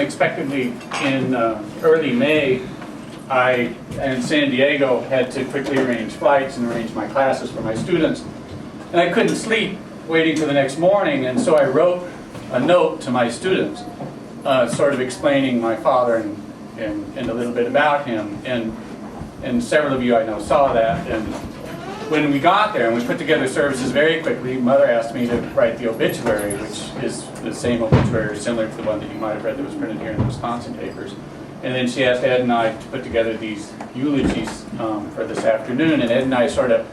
unexpectedly in early May, I and San Diego had to quickly arrange flights and arrange my classes for my students. And I couldn't sleep waiting for the next morning, and so I wrote a note to my students, sort of explaining my father and a little bit about him. And several of you I know saw that. And when we got there and we put together services very quickly, Mother asked me to write the obituary, which is the same obituary similar to the one that you might have read that was printed here in the Wisconsin papers. And then she asked Ed and I to put together these eulogies for this afternoon, and Ed and I sort of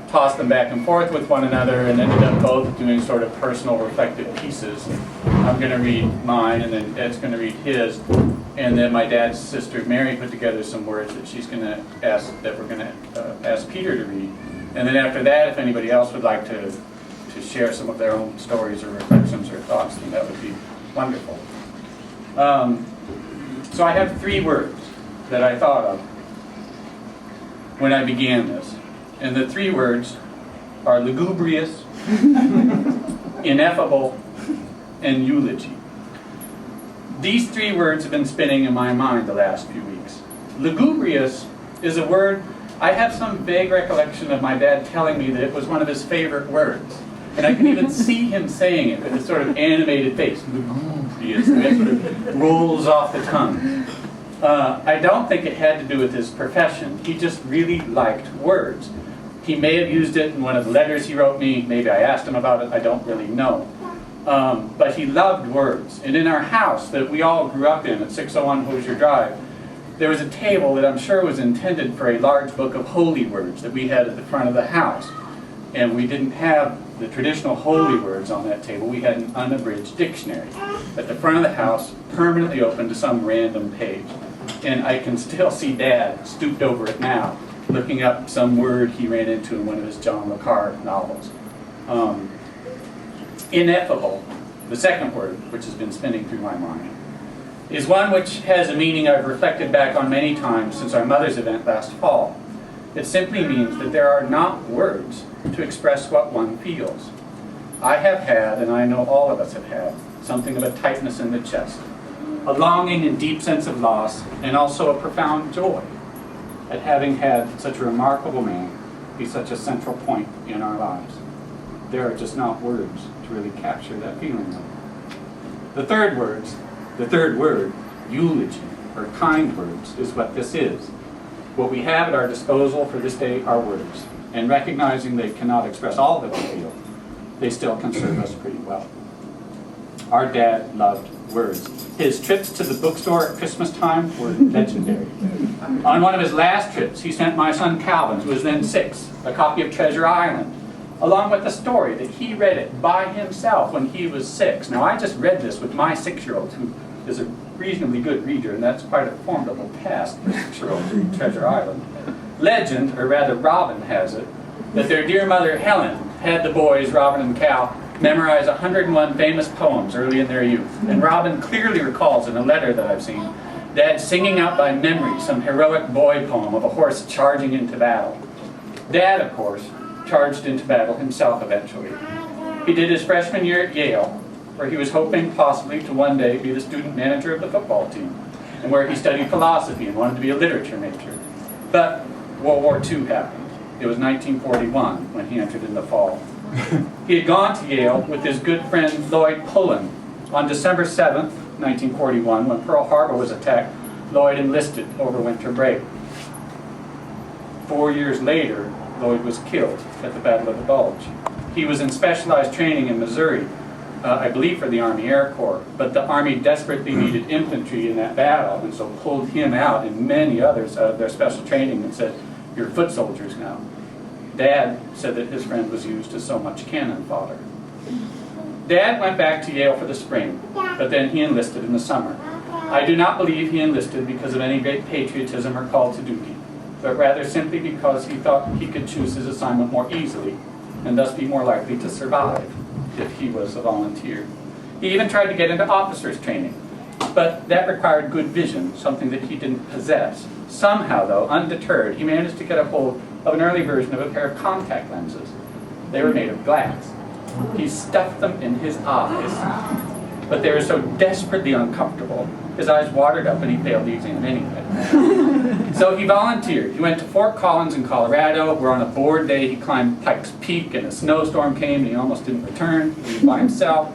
tossed them back and forth with one another and ended up both doing sort of personal reflective pieces. I'm going to read mine, and then Ed's going to read his, and then my dad's sister Mary put together some words that she's going to ask, that we're going to ask Peter to read. And then after that, if anybody else would like to share some of their own stories or reflections or thoughts, then that would be wonderful. So I have 3 words that I thought of when I began this. And the 3 words are lugubrious, ineffable, and eulogy. These 3 words have been spinning in my mind the last few weeks. Lugubrious is a word, I have some vague recollection of my dad telling me that it was one of his favorite words. And I can even see him saying it with a sort of animated face. Lugubrious, and it sort of rolls off the tongue. I don't think it had to do with his profession. He just really liked words. He may have used it in one of the letters he wrote me. Maybe I asked him about it. I don't really know. But he loved words. And in our house that we all grew up in at 601 Hoosier Drive, there was a table that I'm sure was intended for a large book of holy words that we had at the front of the house. And we didn't have the traditional holy words on that table. We had an unabridged dictionary at the front of the house, permanently open to some random page. And I can still see Dad stooped over it now, looking up some word he ran into in one of his John le Carre novels. Ineffable, the second word, which has been spinning through my mind, is one which has a meaning I've reflected back on many times since our mother's event last fall. It simply means that there are not words to express what one feels. I have had, and I know all of us have had, something of a tightness in the chest, a longing and deep sense of loss, and also a profound joy at having had such a remarkable man be such a central point in our lives. There are just not words to really capture that feeling. The third word, eulogy, or kind words, is what this is. What we have at our disposal for this day are words, and recognizing they cannot express all that we feel, they still can serve us pretty well. Our dad loved words. His trips to the bookstore at Christmas time were legendary. On one of his last trips, he sent my son Calvin, who was then 6, a copy of Treasure Island, along with a story that he read it by himself when he was 6. Now, I just read this with my 6-year-old, who is a reasonably good reader, and that's quite a formidable task for a 6-year-old to read Treasure Island. Legend, or rather Robin has it, that their dear mother Helen had the boys, Robin and Cal, memorize 101 famous poems early in their youth. And Robin clearly recalls in a letter that I've seen, Dad singing out by memory some heroic boy poem of a horse charging into battle. Dad, of course, charged into battle himself eventually. He did his freshman year at Yale, where he was hoping possibly to one day be the student manager of the football team, and where he studied philosophy and wanted to be a literature major. But World War II happened. It was 1941 when he entered in the fall. He had gone to Yale with his good friend Lloyd Pullen. On December 7th, 1941, when Pearl Harbor was attacked, Lloyd enlisted over winter break. 4 years later, Lloyd was killed at the Battle of the Bulge. He was in specialized training in Missouri, I believe for the Army Air Corps, but the Army desperately needed infantry in that battle, and so pulled him out and many others out of their special training and said, "You're foot soldiers now." Dad said that his friend was used as so much cannon fodder. Dad went back to Yale for the spring, but then he enlisted in the summer. I do not believe he enlisted because of any great patriotism or call to duty, but rather simply because he thought he could choose his assignment more easily and thus be more likely to survive if he was a volunteer. He even tried to get into officers' training, but that required good vision, something that he didn't possess. Somehow, though, undeterred, he managed to get a hold of an early version of a pair of contact lenses. They were made of glass. He stuffed them in his eyes, but they were so desperately uncomfortable his eyes watered up and he failed the exam anyway. So he volunteered. He went to Fort Collins in Colorado, where on a board day he climbed Pikes Peak and a snowstorm came and he almost didn't return. He was by himself.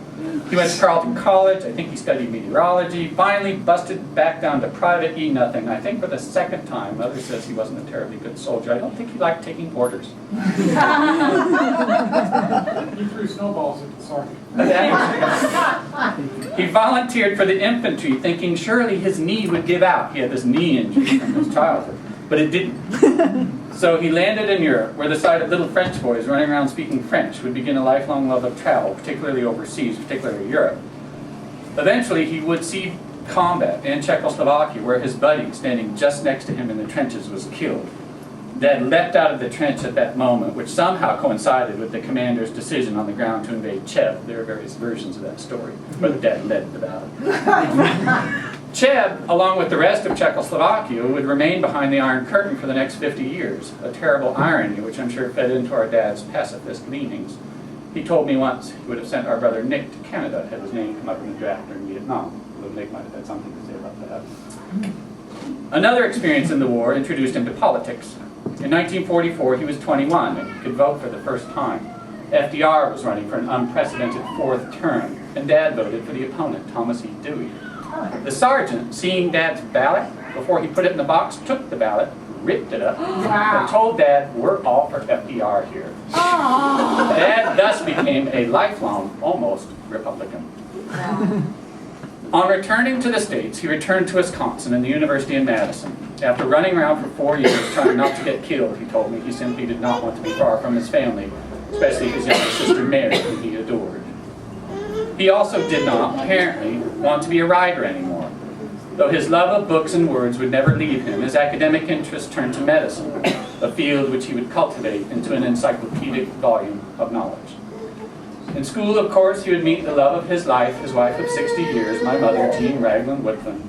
He went to Carleton College. I think he studied meteorology. Finally busted back down to private E-nothing. I think for the second time. Mother says he wasn't a terribly good soldier. I don't think he liked taking orders. He threw snowballs at the sergeant. He volunteered for the infantry, thinking surely his knee would give out. He had this knee injury from his childhood, but it didn't. So he landed in Europe, where the sight of little French boys running around speaking French would begin a lifelong love of travel, particularly overseas, particularly Europe. Eventually, he would see combat in Czechoslovakia, where his buddy, standing just next to him in the trenches, was killed. Dad leapt out of the trench at that moment, which somehow coincided with the commander's decision on the ground to invade Cheb. There are various versions of that story, but Dad led the battle. Cheb, along with the rest of Czechoslovakia, would remain behind the Iron Curtain for the next 50 years, a terrible irony which I'm sure fed into our dad's pacifist leanings. He told me once he would have sent our brother Nick to Canada had his name come up in the draft during Vietnam. Although Nick might have had something to say about that. Another experience in the war introduced him to politics. In 1944, he was 21 and he could vote for the first time. FDR was running for an unprecedented fourth term, and Dad voted for the opponent, Thomas E. Dewey. The sergeant, seeing Dad's ballot before he put it in the box, took the ballot, ripped it up, and told Dad, "We're all for FDR here." Dad thus became a lifelong, almost Republican. On returning to the States, he returned to Wisconsin and the University in Madison. After running around for 4 years trying not to get killed, he told me he simply did not want to be far from his family, especially his younger sister Mary, whom he adored. He also did not, apparently, want to be a writer anymore. Though his love of books and words would never leave him, his academic interest turned to medicine, a field which he would cultivate into an encyclopedic volume of knowledge. In school, of course, he would meet the love of his life, his wife of 60 years, my mother, Jean Raglan Woodfin.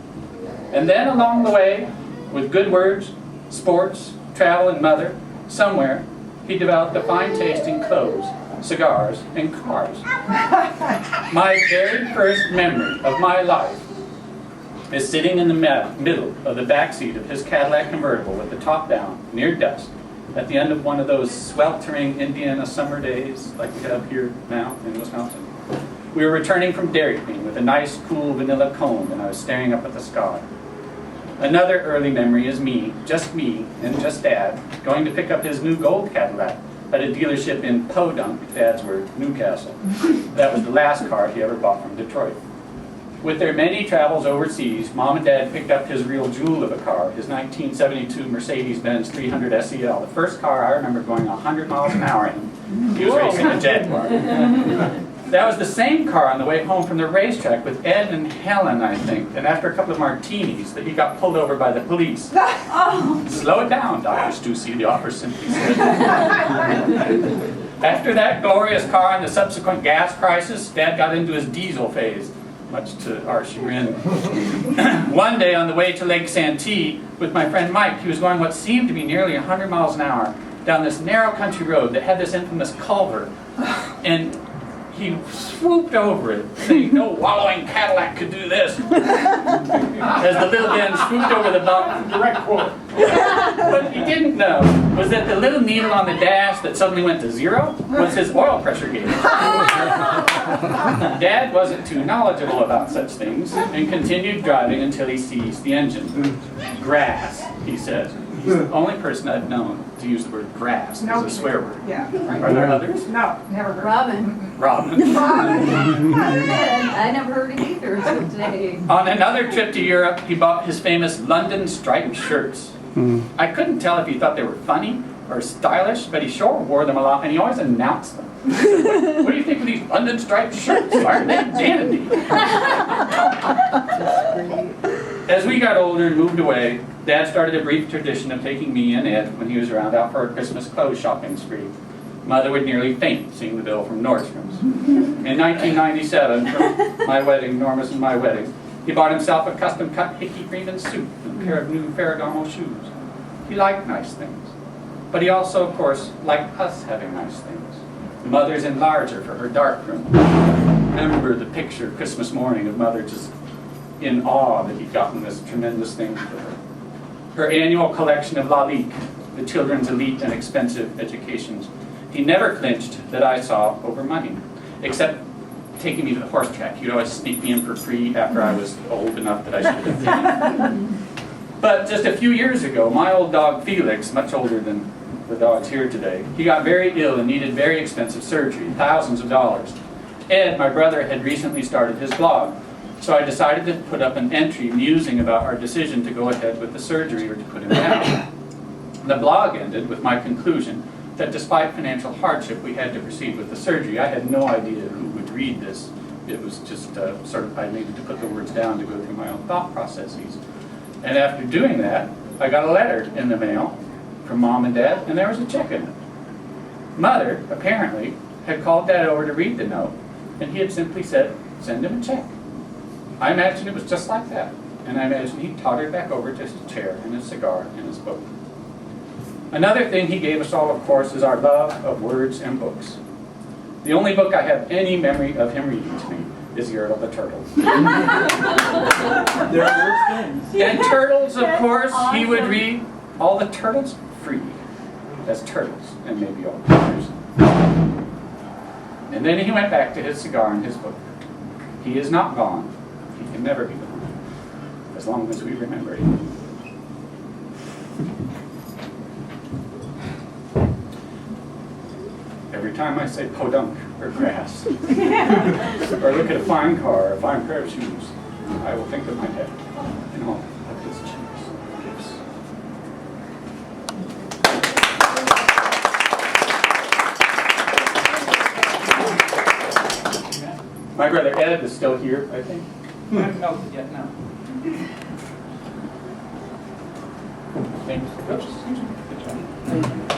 And then along the way, with good words, sports, travel, and mother, somewhere, he developed a fine taste in clothes, cigars, and cars. My very first memory of my life is sitting in the middle of the back seat of his Cadillac convertible with the top down, near dusk, at the end of one of those sweltering Indiana summer days like we have here now in Wisconsin. We were returning from Dairy Queen with a nice, cool vanilla cone, and I was staring up at the sky. Another early memory is me, and just Dad, going to pick up his new gold Cadillac at a dealership in Podunk, Dad's word, Newcastle. That was the last car he ever bought from Detroit. With their many travels overseas, Mom and Dad picked up his real jewel of a car, his 1972 Mercedes-Benz 300 SEL, the first car I remember going 100 miles an hour in. He was racing a Jaguar. That was the same car on the way home from the racetrack with Ed and Helen, I think, and after a couple of martinis that he got pulled over by the police. "Slow it down, Dr. Steussy," the officer simply said. After that glorious car and the subsequent gas crisis, Dad got into his diesel phase, much to our chagrin. One day on the way to Lake Santee with my friend Mike, he was going what seemed to be nearly 100 miles an hour down this narrow country road that had this infamous culvert, and he swooped over it, saying, "No wallowing Cadillac could do this." As the little man swooped over the bump, direct quote. What he didn't know was that the little needle on the dash that suddenly went to 0 was his oil pressure gauge. Dad wasn't too knowledgeable about such things and continued driving until he seized the engine. "Grass," he said. He's the only person I've known to use the word grass as a swear word. Yeah. Are there others? No, never heard. Robin. Robin. I never heard it either until today. On another trip to Europe, he bought his famous London striped shirts. I couldn't tell if he thought they were funny or stylish, but he sure wore them a lot, and he always announced them. He said, "What do you think of these London striped shirts? Aren't they dandy?" As we got older and moved away, Dad started a brief tradition of taking me and Ed, when he was around, out for a Christmas clothes shopping spree. Mother would nearly faint seeing the bill from Nordstrom's. In 1997, for my wedding, Norma's and my wedding, he bought himself a custom-cut hickey green suit and a pair of new Ferragamo shoes. He liked nice things, but he also, of course, liked us having nice things. Mother's enlarger for her dark room. Remember the picture Christmas morning of Mother just in awe that he'd gotten this tremendous thing for her. Her annual collection of Lalique, the children's elite and expensive educations. He never flinched that I saw over money, except taking me to the horse track. He'd always sneak me in for free after I was old enough that I should have been. But just a few years ago, my old dog Felix, much older than the dogs here today, he got very ill and needed very expensive surgery, thousands of dollars. Ed, my brother, had recently started his blog, so I decided to put up an entry musing about our decision to go ahead with the surgery or to put him down. The blog ended with my conclusion that despite financial hardship, we had to proceed with the surgery. I had no idea who would read this. It was just sort of, I needed to put the words down to go through my own thought processes. And after doing that, I got a letter in the mail from Mom and Dad, and there was a check in it. Mother, apparently, had called Dad over to read the note, and he had simply said, send him a check. I imagine it was just like that, and I imagine he tottered back over to his chair and his cigar and his book. Another thing he gave us all, of course, is our love of words and books. The only book I have any memory of him reading to me is Yertle the Turtle. There are worse things. And turtles, of That's course, he would awesome. read all the turtles free as turtles, and maybe all the others. And then he went back to his cigar and his book. He is not gone. He can never be gone, as long as we remember him. Every time I say podunk or grass, or look at a fine car or a fine pair of shoes, I will think of my dad and all of his gifts. My brother Ed is still here, I think. No, yeah, no. Thanks. Good job.